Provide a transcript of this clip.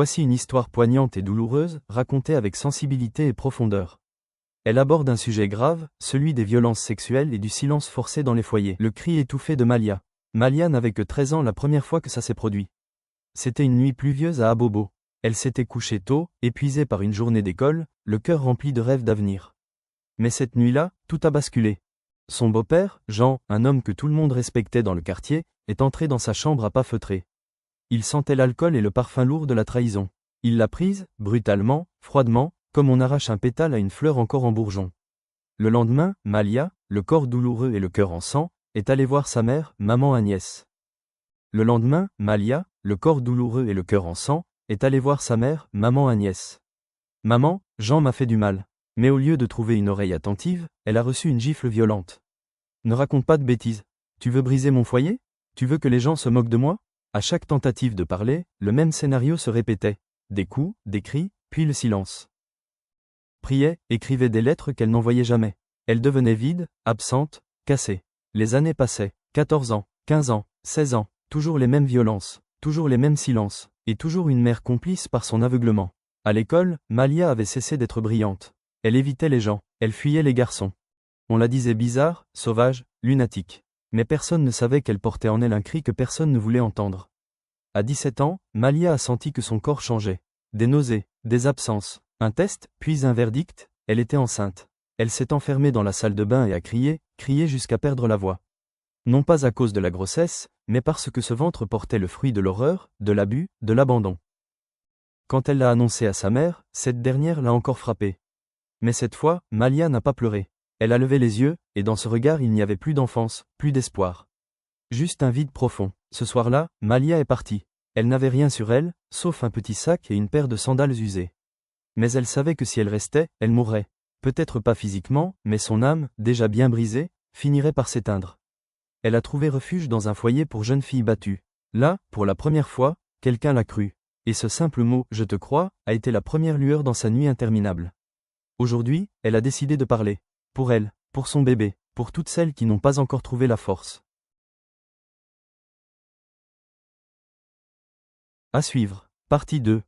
Voici une histoire poignante et douloureuse, racontée avec sensibilité et profondeur. Elle aborde un sujet grave, celui des violences sexuelles et du silence forcé dans les foyers. Le cri étouffé de Malia. Malia n'avait que 13 ans la première fois que ça s'est produit. C'était une nuit pluvieuse à Abobo. Elle s'était couchée tôt, épuisée par une journée d'école, le cœur rempli de rêves d'avenir. Mais cette nuit-là, tout a basculé. Son beau-père, Jean, un homme que tout le monde respectait dans le quartier, est entré dans sa chambre à pas feutrés. Il sentait l'alcool et le parfum lourd de la trahison. Il l'a prise, brutalement, froidement, comme on arrache un pétale à une fleur encore en bourgeon. Le lendemain, Malia, le corps douloureux et le cœur en sang, est allée voir sa mère, maman Agnès. Le lendemain, Malia, le corps douloureux et le cœur en sang, est allée voir sa mère, maman Agnès. Maman, Jean m'a fait du mal. Mais au lieu de trouver une oreille attentive, elle a reçu une gifle violente. Ne raconte pas de bêtises. Tu veux briser mon foyer? Tu veux que les gens se moquent de moi? À chaque tentative de parler, le même scénario se répétait. Des coups, des cris, puis le silence. Priait, écrivait des lettres qu'elle n'envoyait jamais. Elle devenait vide, absente, cassée. Les années passaient. 14 ans, 15 ans, 16 ans, toujours les mêmes violences, toujours les mêmes silences, et toujours une mère complice par son aveuglement. À l'école, Malia avait cessé d'être brillante. Elle évitait les gens, elle fuyait les garçons. On la disait bizarre, sauvage, lunatique. Mais personne ne savait qu'elle portait en elle un cri que personne ne voulait entendre. À 17 ans, Malia a senti que son corps changeait. Des nausées, des absences, un test, puis un verdict, elle était enceinte. Elle s'est enfermée dans la salle de bain et a crié jusqu'à perdre la voix. Non pas à cause de la grossesse, mais parce que ce ventre portait le fruit de l'horreur, de l'abus, de l'abandon. Quand elle l'a annoncé à sa mère, cette dernière l'a encore frappée. Mais cette fois, Malia n'a pas pleuré. Elle a levé les yeux, et dans ce regard il n'y avait plus d'enfance, plus d'espoir. Juste un vide profond. Ce soir-là, Malia est partie. Elle n'avait rien sur elle, sauf un petit sac et une paire de sandales usées. Mais elle savait que si elle restait, elle mourrait. Peut-être pas physiquement, mais son âme, déjà bien brisée, finirait par s'éteindre. Elle a trouvé refuge dans un foyer pour jeunes filles battues. Là, pour la première fois, quelqu'un l'a cru. Et ce simple mot « je te crois » a été la première lueur dans sa nuit interminable. Aujourd'hui, elle a décidé de parler. Pour elle, pour son bébé, pour toutes celles qui n'ont pas encore trouvé la force. À suivre. Partie 2.